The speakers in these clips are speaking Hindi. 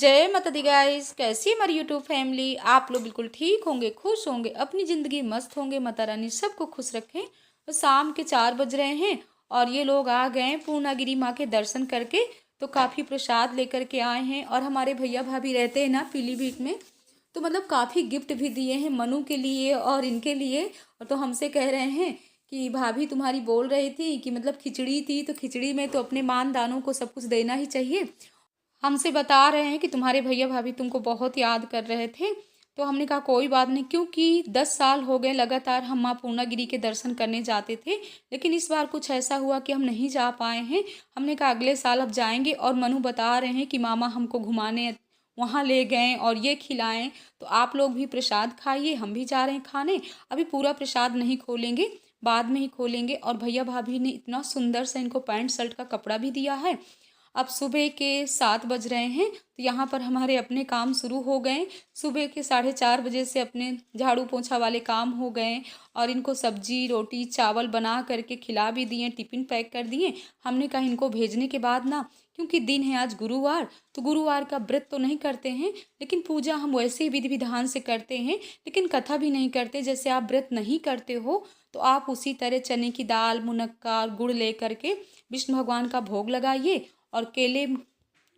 जय माता दी गाइस। कैसी है हमारी यूट्यूब फैमिली। आप लोग बिल्कुल ठीक होंगे, खुश होंगे, अपनी ज़िंदगी मस्त होंगे। माता रानी सबको खुश रखें। तो शाम के 4 बज रहे हैं और ये लोग आ गए हैं पूर्णागिरी माँ के दर्शन करके। तो काफ़ी प्रसाद लेकर के आए हैं और हमारे भैया भाभी रहते हैं ना पीलीभीत में, तो मतलब काफ़ी गिफ्ट भी दिए हैं मनु के लिए और इनके लिए। और तो हमसे कह रहे हैं कि भाभी तुम्हारी बोल रही थी कि मतलब खिचड़ी थी, तो खिचड़ी में तो अपने मान दानों को सब कुछ देना ही चाहिए। हमसे बता रहे हैं कि तुम्हारे भैया भाभी तुमको बहुत याद कर रहे थे। तो हमने कहा कोई बात नहीं, क्योंकि 10 साल हो गए लगातार हम माँ पूर्णागिरी के दर्शन करने जाते थे, लेकिन इस बार कुछ ऐसा हुआ कि हम नहीं जा पाए हैं। हमने कहा अगले साल अब जाएंगे। और मनु बता रहे हैं कि मामा हमको घुमाने वहाँ ले गए और ये खिलाएं, तो आप लोग भी प्रसाद खाइए, हम भी जा रहे हैं खाने। अभी पूरा प्रसाद नहीं खोलेंगे, बाद में ही खोलेंगे। और भैया भाभी ने इतना सुंदर सा इनको पैंट शर्ट का कपड़ा भी दिया है। अब सुबह के 7 बज रहे हैं, तो यहाँ पर हमारे अपने काम शुरू हो गए। सुबह के 4:30 बजे से अपने झाड़ू पोछा वाले काम हो गए और इनको सब्जी रोटी चावल बना करके खिला भी दिए, टिफ़िन पैक कर दिए। हमने कहा इनको भेजने के बाद ना, क्योंकि दिन है आज गुरुवार, तो गुरुवार का व्रत तो नहीं करते हैं, लेकिन पूजा हम वैसे ही विधि विधान से करते हैं, लेकिन कथा भी नहीं करते। जैसे आप व्रत नहीं करते हो तो आप उसी तरह चने की दाल मुनक्का और गुड़ ले करके विष्णु भगवान का भोग लगाइए और केले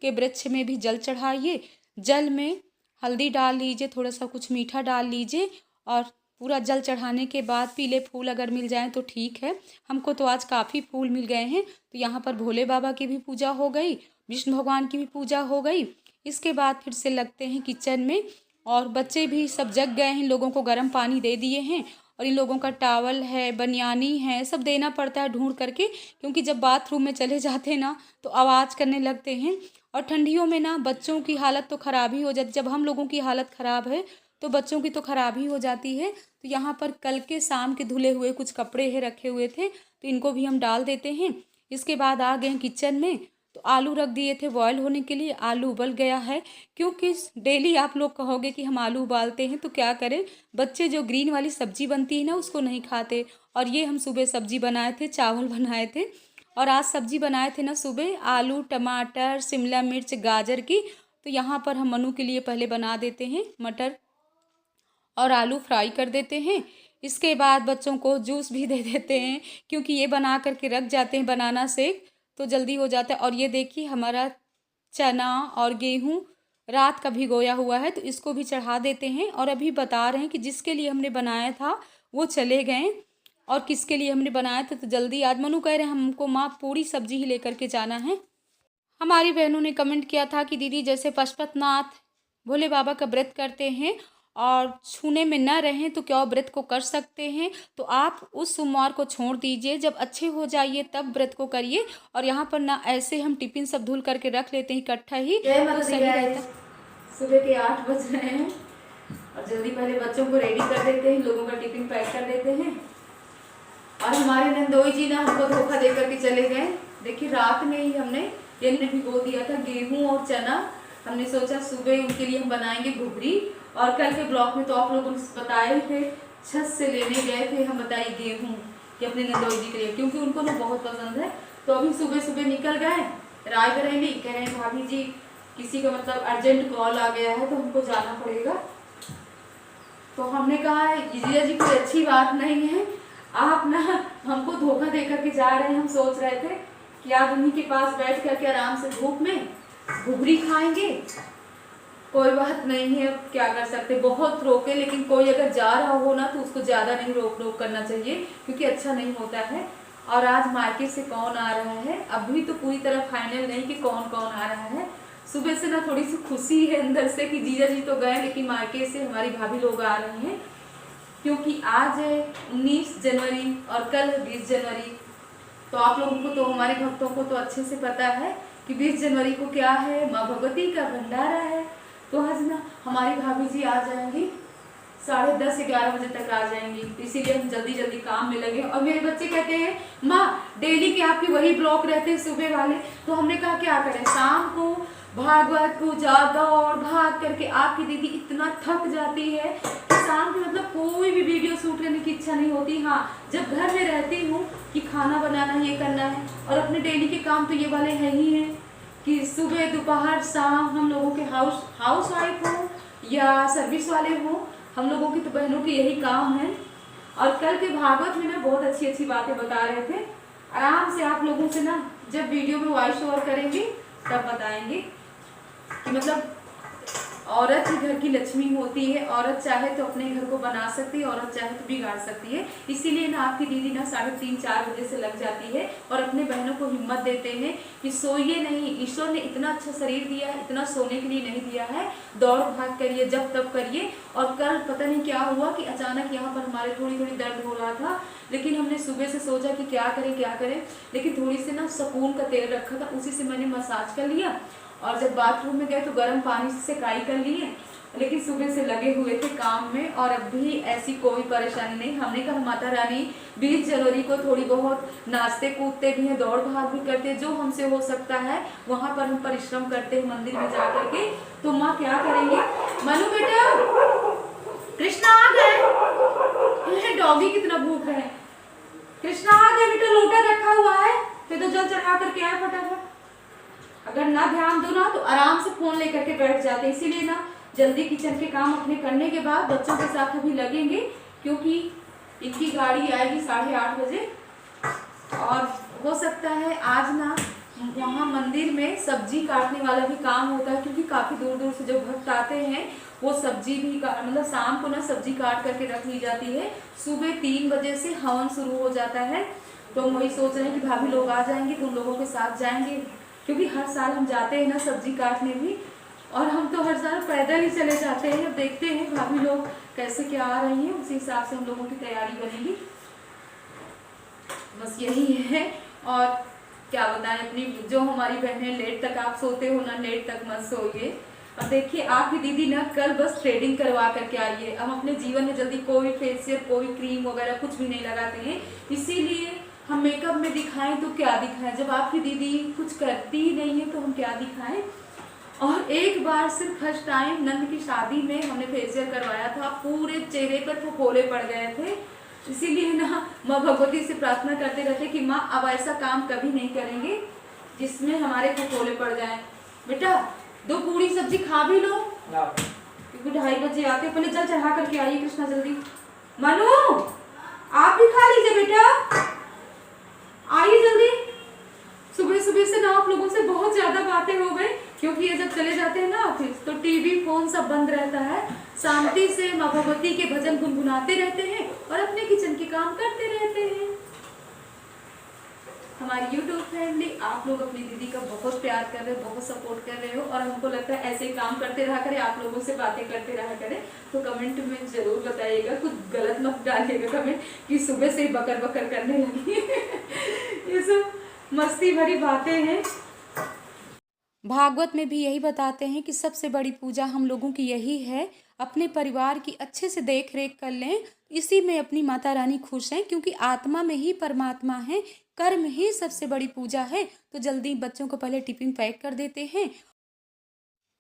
के वृक्ष में भी जल चढ़ाइए। जल में हल्दी डाल लीजिए, थोड़ा सा कुछ मीठा डाल लीजिए और पूरा जल चढ़ाने के बाद पीले फूल अगर मिल जाएं तो ठीक है। हमको तो आज काफ़ी फूल मिल गए हैं। तो यहाँ पर भोले बाबा की भी पूजा हो गई, विष्णु भगवान की भी पूजा हो गई। इसके बाद फिर से लगते हैं किचन में और बच्चे भी सब जग गए हैं, लोगों को गर्म पानी दे दिए हैं। और इन लोगों का टावल है, बनियानी है, सब देना पड़ता है ढूंढ करके, क्योंकि जब बाथरूम में चले जाते हैं ना तो आवाज़ करने लगते हैं। और ठंडियों में ना बच्चों की हालत तो ख़राब ही हो जाती, जब हम लोगों की हालत ख़राब है तो बच्चों की तो ख़राब ही हो जाती है। तो यहाँ पर कल के शाम के धुले हुए कुछ कपड़े हैं रखे हुए थे, तो इनको भी हम डाल देते हैं। इसके बाद आ गए किचन में, तो आलू रख दिए थे बॉयल होने के लिए। आलू उबल गया है, क्योंकि डेली आप लोग कहोगे कि हम आलू उबालते हैं, तो क्या करें, बच्चे जो ग्रीन वाली सब्जी बनती है ना उसको नहीं खाते। और ये हम सुबह सब्जी बनाए थे, चावल बनाए थे। और आज सब्जी बनाए थे ना सुबह आलू टमाटर शिमला मिर्च गाजर की। तो यहाँ पर हम मनु के लिए पहले बना देते हैं, मटर और आलू फ्राई कर देते हैं। इसके बाद बच्चों को जूस भी दे देते हैं, क्योंकि ये बना करके रख जाते हैं बनाना शेक, तो जल्दी हो जाता है। और ये देखिए हमारा चना और गेहूँ रात का भिगोया हुआ है, तो इसको भी चढ़ा देते हैं। और अभी बता रहे हैं कि जिसके लिए हमने बनाया था वो चले गए और किसके लिए हमने बनाया था, तो जल्दी आज मनु कह रहे हैं हमको माँ पूरी सब्जी ही लेकर के जाना है। हमारी बहनों ने कमेंट किया था कि दीदी जैसे पशुपतिनाथ भोले बाबा का व्रत करते हैं और छूने में न रहें तो क्या व्रत को कर सकते हैं, तो आप उस सोमवार को छोड़ दीजिए, जब अच्छे हो जाइए तब व्रत को करिए। और यहाँ पर ना ऐसे हम टिफिन सब धुल करके रख लेते हैं इकट्ठा ही, तो सही रहता। सुबह के 8 बज रहे हैं और जल्दी पहले बच्चों को रेडी कर देते हैं, लोगों का टिफिन पैक कर देते हैं। और हमारे नंदोई जी ना हमको धोखा दे करके चले गए। देखिए रात में ही हमने ये भिगो दिया था गेहूं और चना। हमने सोचा सुबह उनके लिए हम बनाएंगे घुघरी। और कल के ब्लॉग में तो आप लोगों ने बताए थे, छत से लेने गए थे हम, बताइए गेहूं कि अपने नंदोई जी के लिए, क्योंकि उनको ना बहुत पसंद है। तो अभी सुबह सुबह निकल गए रायबरेली, कह रहे हैं भाभी जी किसी का मतलब अर्जेंट कॉल आ गया है तो हमको जाना पड़ेगा। तो हमने कहा जीजा जी कोई अच्छी बात नहीं है, आप ना हमको धोखा दे करके जा रहे हैं। हम सोच रहे थे कि आप उन्हीं के पास बैठ करके आराम से धूप में घुघरी खाएंगे। कोई बात नहीं है, क्या कर सकते, बहुत रोके, लेकिन कोई अगर जा रहा हो ना तो उसको ज़्यादा नहीं रोक रोक करना चाहिए, क्योंकि अच्छा नहीं होता है। और आज मार्केट से कौन आ रहा है अभी तो पूरी तरह फाइनल नहीं कि कौन कौन आ रहा है। सुबह से ना थोड़ी सी खुशी है अंदर से कि जीजा जी तो गए, लेकिन मार्केट से हमारी भाभी लोग आ रहे हैं, क्योंकि आज है 19 जनवरी और कल 20 जनवरी। तो आप लोगों को तो, हमारे भक्तों को तो अच्छे से पता है कि 20 जनवरी को क्या है, माँ भगवती का भंडारा है। तो आज ना हमारी भाभी जी आ जाएंगी 10:30-11 बजे तक आ जाएंगी, इसीलिए हम जल्दी जल्दी काम में लगे। और मेरे बच्चे कहते हैं माँ डेली के आपके वही ब्लॉग रहते हैं सुबह वाले, तो हमने कहा क्या करें, शाम को भागवत पूजा दौड़ भाग करके आपकी दीदी इतना थक जाती है कि शाम को मतलब कोई भी वीडियो शूट करने की इच्छा नहीं होती। हाँ जब घर में रहती हूँ कि खाना बनाना ये करना है, और अपने डेली के काम तो ये वाले हैं ही हैं कि सुबह दोपहर शाम हम लोगों के हाउस वाइफ हो या सर्विस वाले हो, हम लोगों की तो बहनों की यही काम है। और कल के भागवत में ना बहुत अच्छी अच्छी बातें बता रहे थे। आराम से आप लोगों से ना जब वीडियो में वॉइस ओवर करेंगे तब बताएंगे कि मतलब औरत ही घर की लक्ष्मी होती है। औरत चाहे तो अपने घर को बना सकती है, औरत चाहे तो बिगाड़ सकती है। इसीलिए ना आपकी दीदी ना 3:30-4 बजे से लग जाती है और अपने बहनों को हिम्मत देते हैं कि सोइए नहीं, ईश्वर ने इतना अच्छा शरीर दिया है, इतना सोने के लिए नहीं दिया है, दौड़ भाग करिए, जब तब करिए। और कल पता नहीं क्या हुआ कि अचानक यहाँ पर हमारे थोड़ी थोड़ी दर्द हो रहा था, लेकिन हमने सुबह से सोचा कि क्या करें, लेकिन थोड़ी सी ना सुकून का तेल रखा था, उसी से मैंने मसाज कर लिया। और जब बाथरूम में गए तो गर्म पानी से सेकाई कर लिए, लेकिन सुबह से लगे हुए थे काम में और अब भी ऐसी कोई परेशानी नहीं। हमने कहा माता रानी 20 जनवरी को थोड़ी बहुत नाचते कूदते भी हैं, दौड़ भाग भी करते हैं, जो हमसे हो सकता है वहां पर हम परिश्रम करते हैं मंदिर में जा करके। तो माँ क्या करेंगे? मनु बेटा, कृष्णा आ गए, डॉगी कितना भूख है। कृष्णा आ गए बेटा, लोटा रखा हुआ है, फिर तो जल चढ़ा करके आए फटाफट। अगर ना ध्यान दो ना तो आराम से फोन लेकर के बैठ जाते हैं। इसीलिए ना जल्दी किचन के काम अपने करने के बाद बच्चों के साथ अभी लगेंगे, क्योंकि इनकी गाड़ी आएगी 8:30 बजे। और हो सकता है आज ना वहाँ मंदिर में सब्जी काटने वाला भी काम होता है, क्योंकि काफी दूर दूर से जो भक्त आते हैं वो सब्जी भी मतलब शाम को ना सब्जी काट करके रख ली जाती है। सुबह 3 बजे से हवन शुरू हो जाता है। तो हम वही सोच रहे हैं कि भाभी लोग आ जाएंगे तो उन लोगों के साथ जाएंगे, क्योंकि हर साल हम जाते हैं ना सब्जी काटने भी, और हम तो हर साल पैदल ही चले जाते हैं। अब देखते हैं भाभी लोग कैसे क्या आ रही हैं, उसी हिसाब से हम लोगों की तैयारी बनेगी। बस यही है। और क्या बताएं, अपनी जो हमारी बहनें लेट तक आप सोते हो ना, लेट तक मत सोइए। और देखिए आपकी दीदी ना कल बस थ्रेडिंग करवा करके आई है। हम अपने जीवन में जल्दी कोई फेशियल कोई क्रीम वगैरह कुछ भी नहीं लगाते हैं, इसीलिए हम मेकअप में दिखाएं तो क्या दिखाएं, जब आपकी दीदी कुछ करती ही नहीं है तो हम क्या दिखाएं। और एक बार सिर्फ फर्स्ट टाइम नंद की शादी में हमने फेशियल करवाया था, पूरे चेहरे पर फफोले पड़ गए थे। इसीलिए ना माँ भगवती से प्रार्थना करते रहते कि माँ अब ऐसा काम कभी नहीं करेंगे जिसमें हमारे फफोले पड़ जाएं। बेटा 2 पूरी सब्जी खा भी लो, क्योंकि 2:30 बजे आते। पहले जल चढ़ा करके आइए कृष्णा जल्दी। मनु आप भी खा लीजिए बेटा, आइए जल्दी। सुबह सुबह से ना आप लोगों से बहुत ज्यादा बातें हो गई, क्योंकि ये जब चले जाते हैं ना ऑफिस तो टीवी फोन सब बंद रहता है। शांति से माँ भगवती के भजन गुनगुनाते रहते हैं और अपने किचन के काम करते रहते हैं। हमारी YouTube फैमिली, आप लोग अपनी दीदी का बहुत प्यार कर रहे हो, बहुत सपोर्ट कर रहे हो, और हमको लगता है ऐसे ही काम करते रहा करें, आप लोगों से बातें करते रहा करें। तो कमेंट में जरूर बताइएगा, कुछ गलत मत डालिएगा कमेंट कि सुबह से ही बकर बकर करने लगी। ये सब मस्ती भरी बातें हैं। भागवत में भी यही बताते हैं कि सबसे बड़ी पूजा हम लोगों की यही है, अपने परिवार की अच्छे से देख रेख कर लें, इसी में अपनी माता रानी खुश हैं, क्योंकि आत्मा में ही परमात्मा है, कर्म ही सबसे बड़ी पूजा है। तो जल्दी बच्चों को पहले टिफिन पैक कर देते हैं।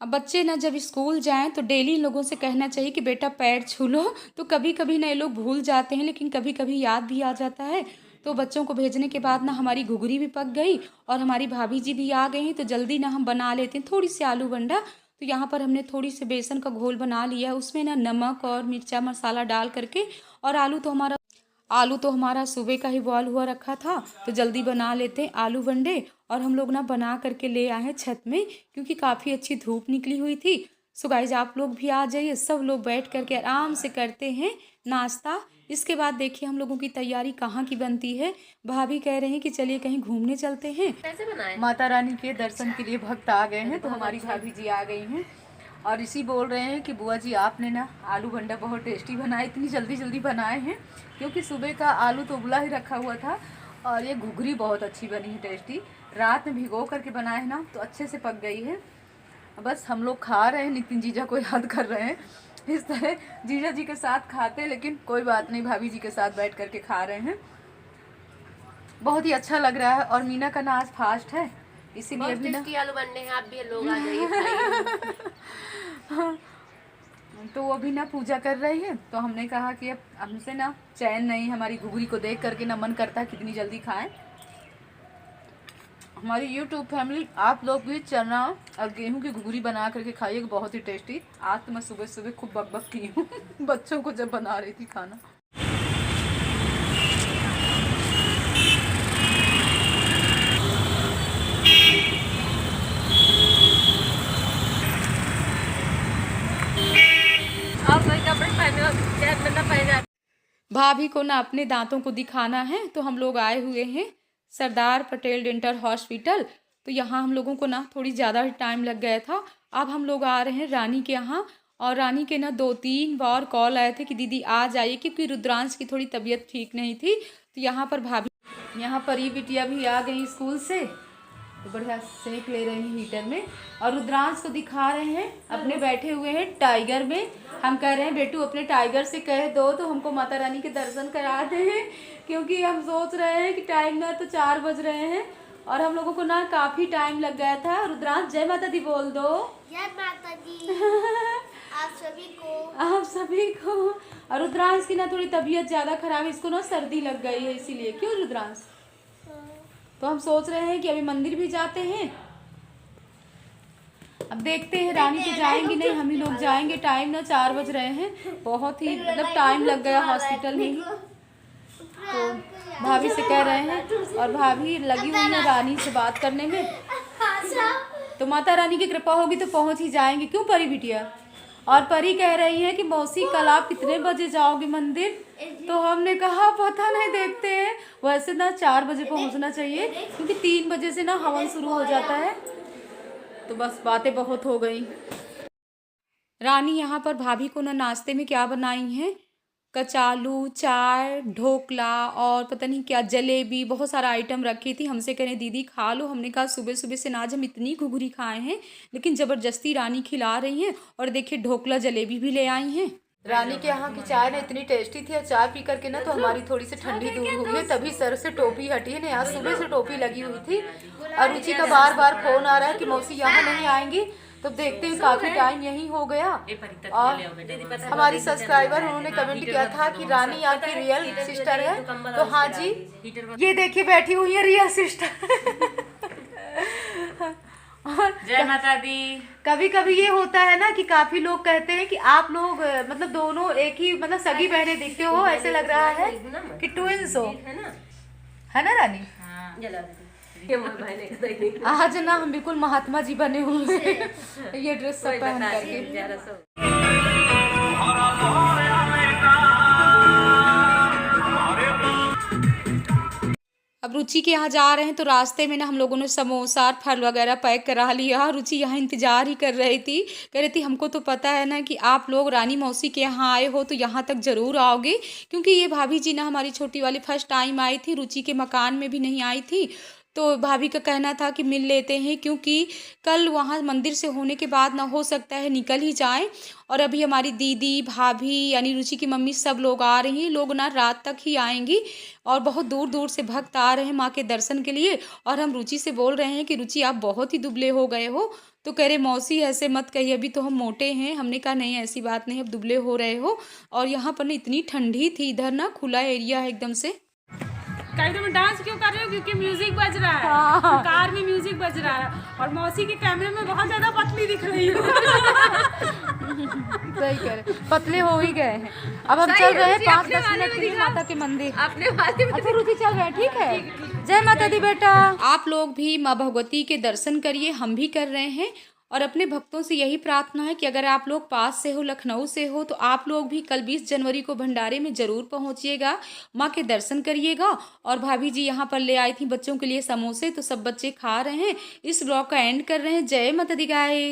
अब बच्चे ना जब स्कूल जाएं तो डेली इन लोगों से कहना चाहिए कि बेटा पैर छू लो। तो कभी कभी ना ये लोग भूल जाते हैं, लेकिन कभी कभी याद भी आ जाता है। तो बच्चों को भेजने के बाद ना हमारी घुघरी भी पक गई और हमारी भाभी जी भी आ गई हैं, तो जल्दी ना हम बना लेते हैं थोड़ी सी आलू बंडा। तो यहाँ पर हमने थोड़ी सी बेसन का घोल बना लिया, उसमें ना नमक और मिर्चा मसाला डाल करके, और आलू तो हमारा सुबह का ही बॉयल हुआ रखा था, तो जल्दी बना लेते हैं आलू बंडे। और हम लोग ना बना करके ले आए हैं छत में, क्योंकि काफ़ी अच्छी धूप निकली हुई थी। सो गाइस आप लोग भी आ जाइए, सब लोग बैठ करके आराम से करते हैं नाश्ता। इसके बाद देखिए हम लोगों की तैयारी कहाँ की बनती है। भाभी कह रहे हैं कि चलिए कहीं घूमने चलते हैं। कैसे बनाए? माता रानी के दर्शन के लिए भक्त आ गए हैं, तो हमारी भाभी जी आ गई हैं और इसी बोल रहे हैं कि बुआ जी आपने ना आलू भंडा बहुत टेस्टी बनाया, इतनी जल्दी जल्दी बनाए हैं, क्योंकि सुबह का आलू तो उबला ही रखा हुआ था। और ये घुघरी बहुत अच्छी बनी है, टेस्टी। रात में भिगो करके बनाए हैं ना, तो अच्छे से पक गई है। बस हम लोग खा रहे हैं, नितिन जीजा को याद कर रहे हैं। इस तरह जीजा जी के साथ खाते, लेकिन कोई बात नहीं, भाभी जी के साथ बैठ करके खा रहे हैं। बहुत ही अच्छा लग रहा है। और मीना का ना आज फास्ट है, इसीलिए भी ना आलू बनने हैं, आप भी लोग आ जाइए। तो वो भी ना पूजा कर रही है, तो हमने कहा कि अब हमसे ना चैन नहीं, हमारी घुघरी को देख करके ना मन करता है कितनी जल्दी खाएं। हमारी यूट्यूब फैमिली, आप लोग भी चना और गेहूं की घुघरी बना करके खाइए, बहुत ही टेस्टी। आज तो मैं सुबह सुबह खूब बकबक की हूँ बच्चों को जब बना रही थी खाना। आप वही कपड़े पहने भाभी को ना अपने दांतों को दिखाना है, तो हम लोग आए हुए हैं सरदार पटेल डेंटल हॉस्पिटल। तो यहाँ हम लोगों को ना थोड़ी ज़्यादा टाइम लग गया था। अब हम लोग आ रहे हैं रानी के यहाँ, और रानी के ना 2-3 बार कॉल आए थे कि दीदी आ जाइए, क्योंकि रुद्रांश की थोड़ी तबीयत ठीक नहीं थी। तो यहाँ पर भाभी, यहाँ पर ये बिटिया भी आ गई स्कूल से, तो बढ़िया सेक ले रहे हैं हीटर में। और रुद्रांश को दिखा रहे हैं, अपने बैठे हुए हैं टाइगर में। हम कह रहे हैं बेटू अपने टाइगर से कह दो तो हमको माता रानी के दर्शन करा दे, क्योंकि हम सोच रहे हैं कि टाइम ना तो 4 बज रहे हैं और हम लोगों को ना काफ़ी टाइम लग गया था। रुद्रांश जय माता दी बोल दो। जय माता दी। आप सभी को। और रुद्रांश की ना थोड़ी तबीयत ज़्यादा खराब है, इसको ना सर्दी लग गई है, इसीलिए। क्यों रुद्रांश? तो हम सोच रहे हैं कि अभी मंदिर भी जाते हैं। अब देखते हैं, रानी तो जाएंगी नहीं, हम ही लोग जाएंगे। टाइम ना 4 बज रहे हैं, बहुत ही मतलब टाइम लग गया हॉस्पिटल में ही। तो भाभी से कह रहे हैं, और भाभी लगी हुई है रानी से बात करने में। तो माता रानी की कृपा होगी तो पहुंच ही जाएंगे। क्यों परी बिटिया? और परी कह रही है कि मौसी कल आप कितने बजे जाओगे मंदिर? तो हमने कहा पता नहीं, देखते हैं। वैसे ना 4 बजे पहुंचना चाहिए, क्योंकि 3 बजे से ना हवन शुरू हो जाता है। तो बस बातें बहुत हो गई। रानी यहाँ पर भाभी को ना नाश्ते में क्या बनाई हैं, कचालू, चाय, ढोकला और पता नहीं क्या जलेबी, बहुत सारा आइटम रखी थी। हमसे कह रहे दीदी खा लो। हमने कहा सुबह सुबह से ना आज हम इतनी घुघरी खाए हैं, लेकिन ज़बरदस्ती रानी खिला रही हैं। और देखिए ढोकला जलेबी भी ले आई हैं। रानी के यहाँ की चाय ना इतनी टेस्टी थी, और चाय पी करके ना तो हमारी थोड़ी सी ठंडी दूर हुई है, तभी सर से टोपी हटी है। आज सुबह से टोपी लगी हुई थी। और रुचि का बार बार फोन आ रहा है कि मौसी यहाँ नहीं आएंगी। तो देखते हैं, काफी टाइम यही हो गया। और हमारी सब्सक्राइबर उन्होंने कमेंट किया था कि रानी आपकी रियल सिस्टर है। तो हाँ जी, ये देखिए बैठी हुई है रियल सिस्टर। जय माता दी। कभी कभी ये होता है ना कि काफी लोग कहते हैं कि आप लोग मतलब दोनों एक ही मतलब सगी बहनें दिखते हो, ऐसे लग रहा है कि ट्विंस हो, है ना रानी? आज ना हम बिल्कुल महात्मा जी बने हुए हैं ये ड्रेस सब पहन करके। अब रुचि के यहाँ जा रहे हैं, तो रास्ते में ना हम लोगों ने समोसा फल वगैरह पैक करा लिया। रुचि यहाँ इंतजार ही कर रही थी, कह रही थी हमको तो पता है ना कि आप लोग रानी मौसी के यहाँ आए हो, तो यहाँ तक ज़रूर आओगे, क्योंकि ये भाभी जी ना हमारी छोटी वाली फर्स्ट टाइम आई थी, रुचि के मकान में भी नहीं आई थी। तो भाभी का कहना था कि मिल लेते हैं, क्योंकि कल वहाँ मंदिर से होने के बाद ना हो सकता है निकल ही जाएं। और अभी हमारी दीदी भाभी यानी रुचि की मम्मी सब लोग आ रही हैं। लोग ना रात तक ही आएंगी, और बहुत दूर दूर से भक्त आ रहे हैं माँ के दर्शन के लिए। और हम रुचि से बोल रहे हैं कि रुचि आप बहुत ही दुबले हो गए हो। तो कह रहे मौसी ऐसे मत कहिए, अभी तो हम मोटे हैं। हमने कहा नहीं ऐसी बात नहीं, अब दुबले हो रहे हो। और यहाँ पर ना इतनी ठंडी थी, इधर ना खुला एरिया है एकदम से। कैमरे में डांस क्यों कर रहे हो? क्योंकि म्यूजिक बज रहा है। कार में म्यूजिक बज रहा है, और मौसी के कैमरे में बहुत ज्यादा पतली दिख रही है। सही कह रहे, पतले हो ही गए हैं। अब हम चल रहे हैं 5-10 मिनट के लिए माता के मंदिर। अच्छा रुचि चल रहे हैं, ठीक है। जय माता दी बेटा। आप लोग भी माँ भगवती के दर्शन करिए, हम भी कर रहे हैं। और अपने भक्तों से यही प्रार्थना है कि अगर आप लोग पास से हो, लखनऊ से हो, तो आप लोग भी कल 20 जनवरी को भंडारे में ज़रूर पहुंचिएगा, माँ के दर्शन करिएगा। और भाभी जी यहाँ पर ले आई थी बच्चों के लिए समोसे, तो सब बच्चे खा रहे हैं। इस ब्लॉग का एंड कर रहे हैं। जय माता दी गाइस।